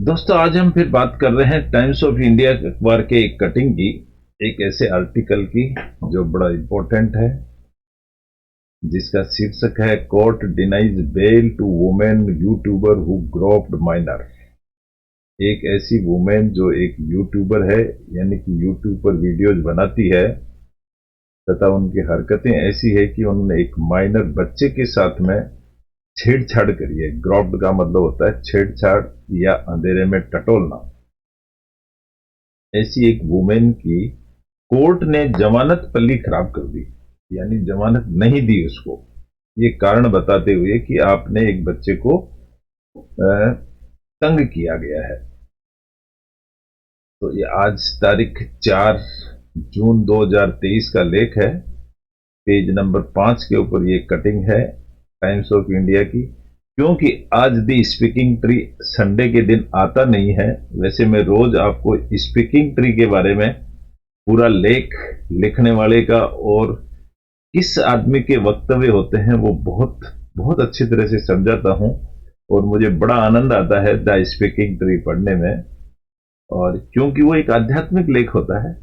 दोस्तों, आज हम फिर बात कर रहे हैं टाइम्स ऑफ इंडिया अखबार के एक कटिंग की, एक ऐसे आर्टिकल की जो बड़ा इंपॉर्टेंट है, जिसका शीर्षक है court denies bail to women YouTuber who groped minor. एक ऐसी वुमेन जो एक यूट्यूबर है, यानी कि यूट्यूब पर वीडियोज बनाती है तथा उनकी हरकतें ऐसी है कि उन्होंने एक माइनर बच्चे के साथ में छेड़छाड़ करी है। ग्रोप्ड का मतलब होता है छेड़छाड़ या अंधेरे में टटोलना। ऐसी एक वुमेन की कोर्ट ने जमानत पल्ली खराब कर दी, यानी जमानत नहीं दी उसको, ये कारण बताते हुए कि आपने एक बच्चे को तंग किया गया है। तो ये आज तारीख 4 जून 2023 का लेख है। पेज नंबर 5 के ऊपर ये कटिंग है टाइम्स ऑफ इंडिया की। क्योंकि आज दी स्पीकिंग ट्री संडे के दिन आता नहीं है, वैसे मैं रोज आपको स्पीकिंग ट्री के बारे में पूरा लेख लिखने वाले का और किस आदमी के वक्तव्य होते हैं वो बहुत बहुत अच्छी तरह से समझाता हूं, और मुझे बड़ा आनंद आता है द स्पीकिंग ट्री पढ़ने में। और क्योंकि वो एक आध्यात्मिक लेख होता है,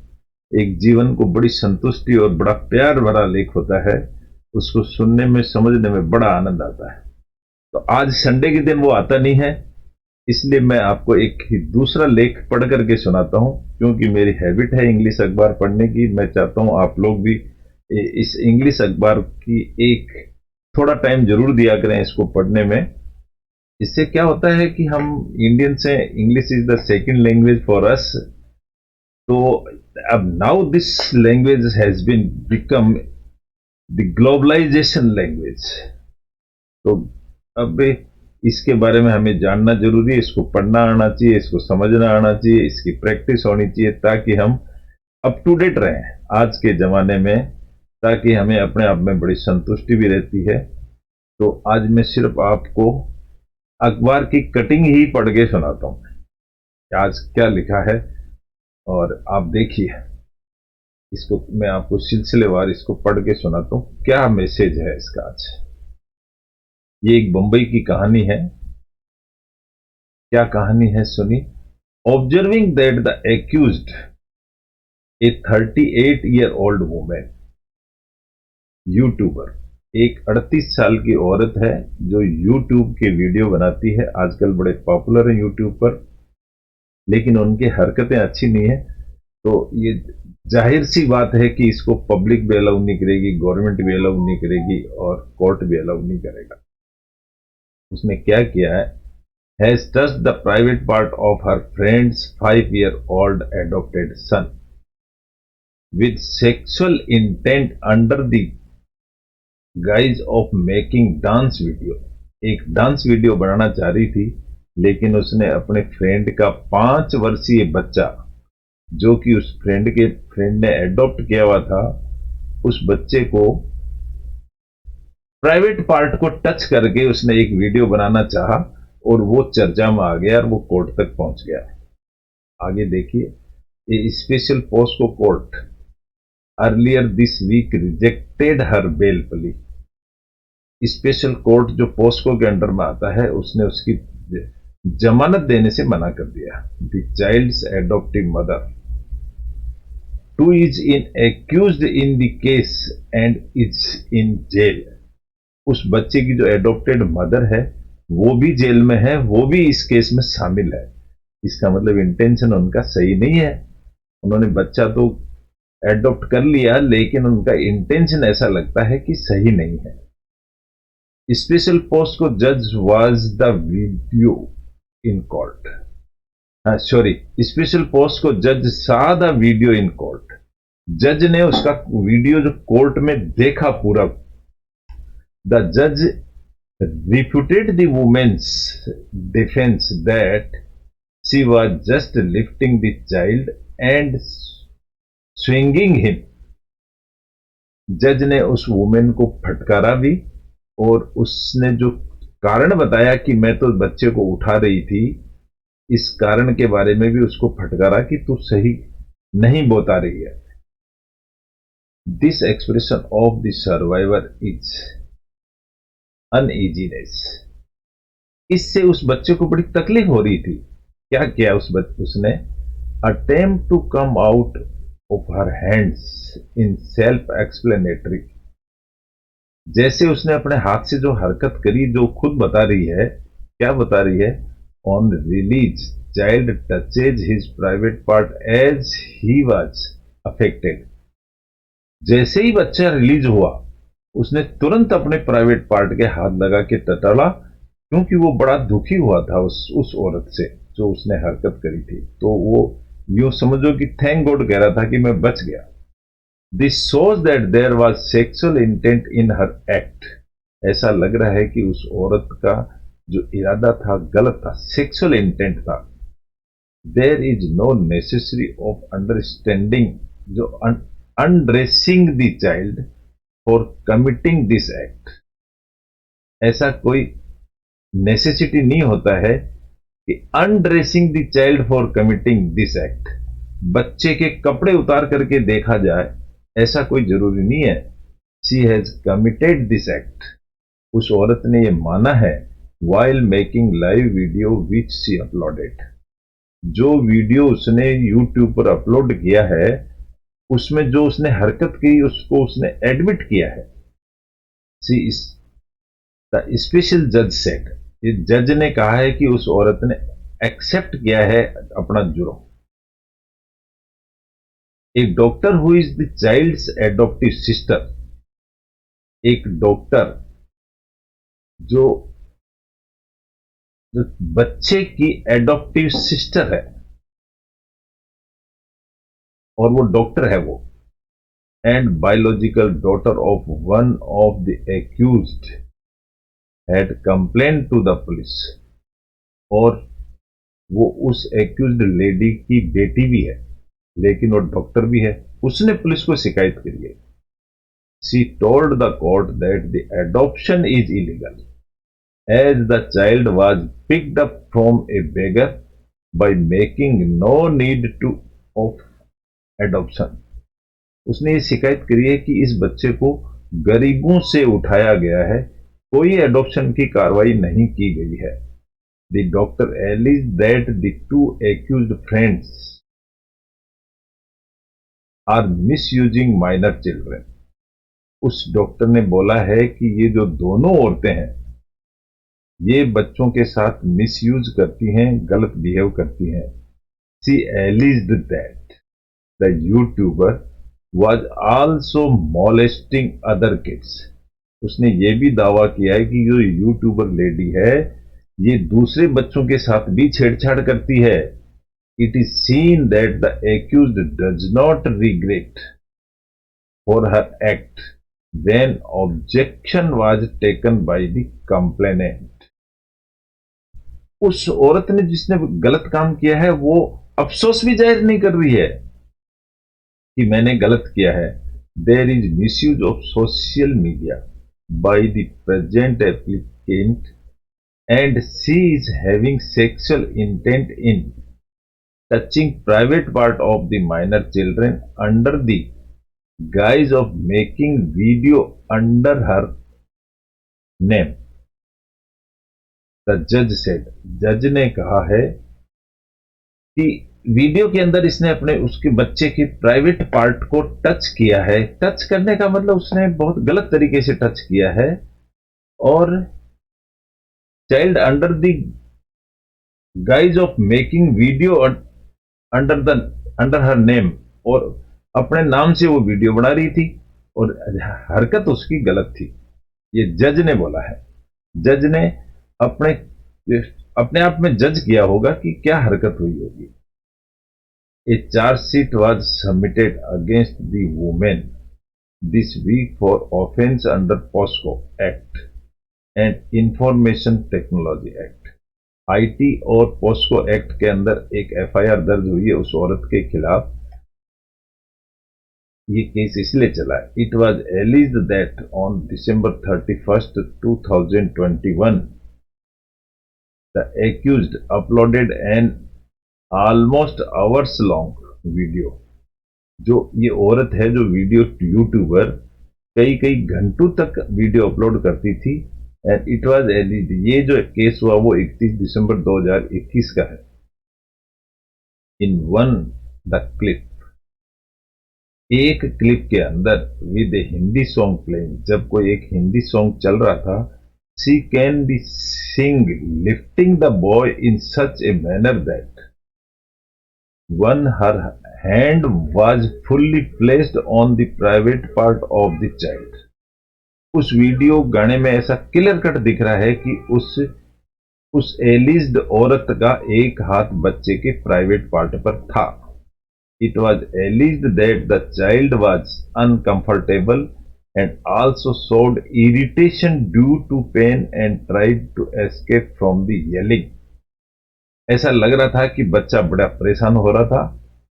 एक जीवन को बड़ी संतुष्टि और बड़ा प्यार भरा लेख होता है, उसको सुनने में समझने में बड़ा आनंद आता है। तो आज संडे के दिन वो आता नहीं है, इसलिए मैं आपको एक ही दूसरा लेख पढ़ करके सुनाता हूं। क्योंकि मेरी हैबिट है इंग्लिश अखबार पढ़ने की, मैं चाहता हूं आप लोग भी इस इंग्लिश अखबार की एक थोड़ा टाइम जरूर दिया करें इसको पढ़ने में। इससे क्या होता है कि हम इंडियन से, English is the second language for us. तो अब now this language has been become the globalization language. तो अब इसके बारे में हमें जानना जरूरी है, इसको पढ़ना आना चाहिए, इसको समझना आना चाहिए, इसकी प्रैक्टिस होनी चाहिए, ताकि हम अप टू डेट रहें आज के जमाने में, ताकि हमें अपने आप में बड़ी संतुष्टि भी रहती है। तो आज मैं सिर्फ आपको अखबार की कटिंग ही पढ़ के सुनाता हूं आज क्या लिखा है, और आप देखिए इसको। मैं आपको सिलसिलेवार इसको पढ़ के सुनाता हूं, क्या मैसेज है इसका आज। ये एक बंबई की कहानी है। क्या कहानी है सुनी। Observing that the accused, A 38-year-old women, YouTuber, एक 38 साल की औरत है जो यूट्यूब के वीडियो बनाती है। आजकल बड़े पॉपुलर है यूट्यूब पर, लेकिन उनकी हरकतें अच्छी नहीं है। तो ये जाहिर सी बात है कि इसको पब्लिक भी अलाउ नहीं करेगी, गवर्नमेंट भी अलाउ नहीं करेगी, और कोर्ट भी अलाउ नहीं करेगा। उसने क्या किया है, has touched the private part of her friend's 5-year-old adopted son with sexual intent under the guise of making dance video। एक डांस वीडियो बनाना चाह रही थी, लेकिन उसने अपने फ्रेंड का 5 वर्षीय बच्चा, जो कि उस फ्रेंड ने एडॉप्ट किया हुआ था, उस बच्चे को प्राइवेट पार्ट को टच करके उसने एक वीडियो बनाना चाहा, और वो चर्चा में आ गया और वो कोर्ट तक पहुंच गया। आगे देखिए, a special POCSO court earlier this week rejected her bail plea. Special court जो पोस्को के अंडर में आता है, उसने उसकी जमानत देने से मना कर दिया। The child's adoptive mother too is in accused in the case and is in jail. उस बच्चे की जो एडॉप्टेड मदर है वो भी जेल में है, वो भी इस केस में शामिल है। इसका मतलब इंटेंशन उनका सही नहीं है। उन्होंने बच्चा तो एडॉप्ट कर लिया, लेकिन उनका इंटेंशन ऐसा लगता है कि सही नहीं है। स्पेशल पोस्ट को जज was the video in court, sorry, special post को जज सा द वीडियो इन कोर्ट। जज ने उसका वीडियो जो कोर्ट में देखा पूरा। द जज refuted the woman's defense that she was just lifting the child and swinging him। जज ने उस वुमेन को फटकारा भी, और उसने जो कारण बताया कि मैं तो बच्चे को उठा रही थी, इस कारण के बारे में भी उसको फटकारा कि तू सही नहीं बता रही है। This expression of the survivor is uneasiness. इससे उस बच्चे को बड़ी तकलीफ हो रही थी। क्या किया उसने? Attempt to come out of her hands in self explanatory. जैसे उसने अपने हाथ से जो हरकत करी, जो खुद बता रही है, क्या बता रही है? On release child touches his private part as he was affected. जैसे ही बच्चा रिलीज हुआ, उसने तुरंत अपने प्राइवेट पार्ट के हाथ लगा के टटोला, क्योंकि वो बड़ा दुखी हुआ था उस औरत से जो उसने हरकत करी थी। तो वो यूं समझो कि थैंक गॉड कह रहा था कि मैं बच गया। This shows that there was sexual intent in her act. ऐसा लग रहा है कि उस औरत का जो इरादा था गलत था, सेक्सुअल इंटेंट था। There is no necessary of understanding, जो undressing the child for committing this act. ऐसा कोई नेसेसिटी नहीं होता है कि undressing the child for committing this act, बच्चे के कपड़े उतार करके देखा जाए, ऐसा कोई जरूरी नहीं है। She has committed this act, उस औरत ने यह माना है। While making live video which she uploaded, जो वीडियो उसने यूट्यूब पर अपलोड किया है, उसमें जो उसने हरकत की उसको उसने एडमिट किया है। सी इस द स्पेशल जज सेड, ये जज ने कहा है कि उस औरत ने एक्सेप्ट किया है अपना जुर्म। एक doctor who is the child's adoptive sister, एक डॉक्टर जो जो बच्चे की एडॉप्टिव सिस्टर है, और वो डॉक्टर है वो, and biological daughter of one of the accused had complain to the police, और वो उस एक्यूज्ड लेडी की बेटी भी है, लेकिन वो डॉक्टर भी है। उसने पुलिस को शिकायत करी है। She told the court that the adoption is illegal as the child was picked up from a beggar by making no need to of adoption। उसने ये शिकायत करी है कि इस बच्चे को गरीबों से उठाया गया है, कोई एडॉप्शन की कार्रवाई नहीं की गई है। The doctor alleged that the two accused friends are misusing minor children। उस डॉक्टर ने बोला है कि ये जो दोनों औरतें हैं, ये बच्चों के साथ मिसयूज करती हैं, गलत बिहेव करती हैं। She एलिज्ड that the YouTuber was also molesting other kids. उसने ये भी दावा किया है कि जो यूट्यूबर लेडी है, ये दूसरे बच्चों के साथ भी छेड़छाड़ करती है। It is seen that the accused does not regret for her act when objection was taken by the complainant। उस औरत ने जिसने गलत काम किया है, वो अफसोस भी जाहिर नहीं कर रही है कि मैंने गलत किया है। There is misuse of social media by the present applicant and she is having sexual intent in touching private part of the minor children under the guise of making video under her name। The जज said, जज ने कहा है कि video के अंदर इसने अपने उसके बच्चे के प्राइवेट पार्ट को टच किया है। टच करने का मतलब उसने बहुत गलत तरीके से टच किया है, और child under the guys of making video under her name, और अपने नाम से वो वीडियो बना रही थी, और हरकत उसकी गलत थी। ये जज ने बोला है। जज ने अपने अपने आप में जज किया होगा कि क्या हरकत हुई होगी। A chargesheet was submitted against the women this week for offence under POCSO act and information technology act. IT और पॉस्को एक्ट के अंदर एक एफआईआर दर्ज हुई है उस औरत के खिलाफ। ये केस इसलिए चला, it was एलिज्ड that on December 31st, 2021 the accused uploaded an almost hours long video। जो ये औरत है, जो वीडियो यूट्यूबर, कई कई घंटों तक वीडियो अपलोड करती थी, एंड इट वाज एलिज्ड। ये जो केस हुआ वो 31 दिसंबर 2021 का है। in one the clip, एक क्लिप के अंदर with a Hindi song playing, जब कोई एक हिंदी सॉन्ग चल रहा था, she can be seen lifting the boy in such a manner that one her hand was fully placed on the private part of the child. उस video गाने में ऐसा क्लियर कट दिख रहा है कि उस एलिज्ड औरत का एक हाथ बच्चे के प्राइवेट पार्ट पर था। It was alleged that the child was uncomfortable and also showed irritation due to pain and tried to escape from the yelling. ऐसा लग रहा था कि बच्चा बड़ा परेशान हो रहा था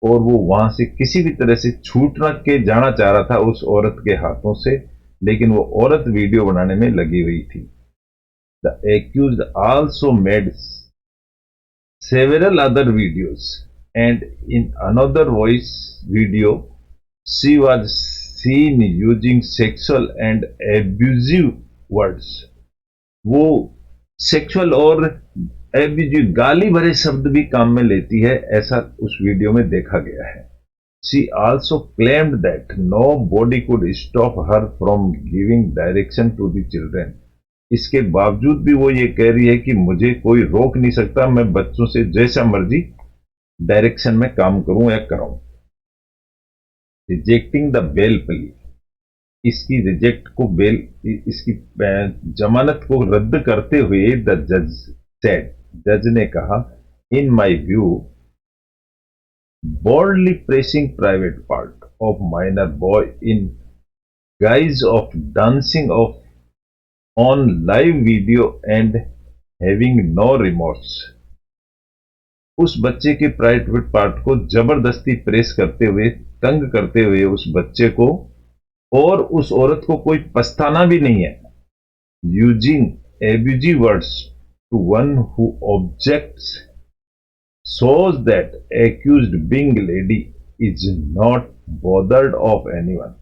और वो वहां से किसी भी तरह से छूट के जाना चाह रहा था उस औरत के हाथों से, लेकिन वो औरत वीडियो बनाने में लगी हुई थी। The accused also made several other videos, and in another voice video she was seen using sexual and abusive words। वो सेक्सुअल और एब्यूजिव गाली भरे शब्द भी काम में लेती है, ऐसा उस वीडियो में देखा गया है। She also claimed that nobody could stop her from giving direction to the children। इसके बावजूद भी वो ये कह रही है कि मुझे कोई रोक नहीं सकता, मैं बच्चों से जैसा मर्जी डायरेक्शन में काम करूं या कराऊं। रिजेक्टिंग द बेल प्ली, इसकी रिजेक्ट को बेल, इसकी जमानत को रद्द करते हुए द जज सेड, जज ने कहा, in my view boldly pressing private part of minor boy in guise of dancing of on live video and having no remorse। उस बच्चे के प्राइवेट पार्ट को जबरदस्ती प्रेस करते हुए, तंग करते हुए उस बच्चे को, और उस औरत को कोई पछताना भी नहीं है। Using abusive words to one who objects shows that accused being lady is not bothered of anyone।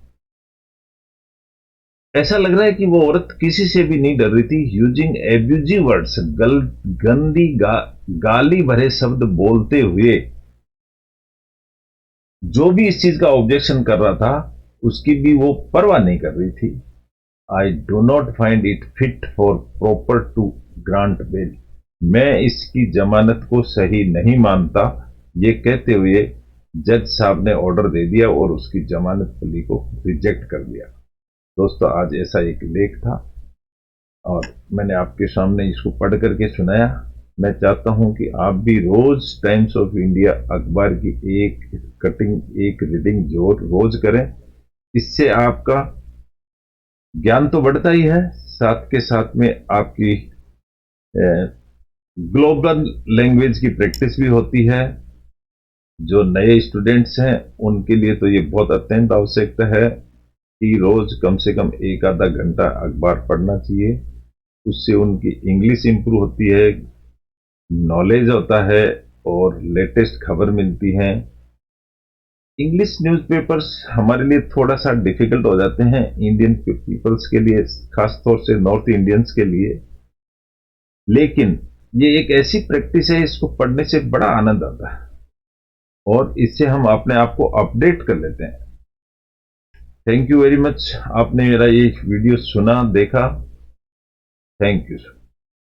ऐसा लग रहा है कि वो औरत किसी से भी नहीं डर रही थी। यूजिंग एब्यूजिव वर्ड्स, गंदी गाली भरे शब्द बोलते हुए जो भी इस चीज का ऑब्जेक्शन कर रहा था उसकी भी वो परवाह नहीं कर रही थी। I do not find it fit for proper to grant bail, मैं इसकी जमानत को सही नहीं मानता, ये कहते हुए जज साहब ने ऑर्डर दे दिया और उसकी जमानत प्ली को रिजेक्ट कर दिया। दोस्तों, आज ऐसा एक लेख था और मैंने आपके सामने इसको पढ़ करके सुनाया। मैं चाहता हूं कि आप भी रोज टाइम्स ऑफ इंडिया अखबार की एक कटिंग, एक रीडिंग जो रोज करें। इससे आपका ज्ञान तो बढ़ता ही है, साथ के साथ में आपकी ग्लोबल लैंग्वेज की प्रैक्टिस भी होती है। जो नए स्टूडेंट्स हैं उनके लिए तो ये बहुत अत्यंत आवश्यकता है कि रोज कम से कम एक आधा घंटा अखबार पढ़ना चाहिए। उससे उनकी इंग्लिश इंप्रूव होती है, नॉलेज होता है और लेटेस्ट खबर मिलती है। इंग्लिश न्यूज़पेपर्स हमारे लिए थोड़ा सा डिफिकल्ट हो जाते हैं, इंडियन पीपल्स के लिए, खासतौर से नॉर्थ इंडियंस के लिए, लेकिन ये एक ऐसी प्रैक्टिस है, इसको पढ़ने से बड़ा आनंद आता है और इससे हम अपने आप को अपडेट कर लेते हैं। थैंक यू वेरी मच, आपने मेरा ये वीडियो सुना, देखा। Thank you.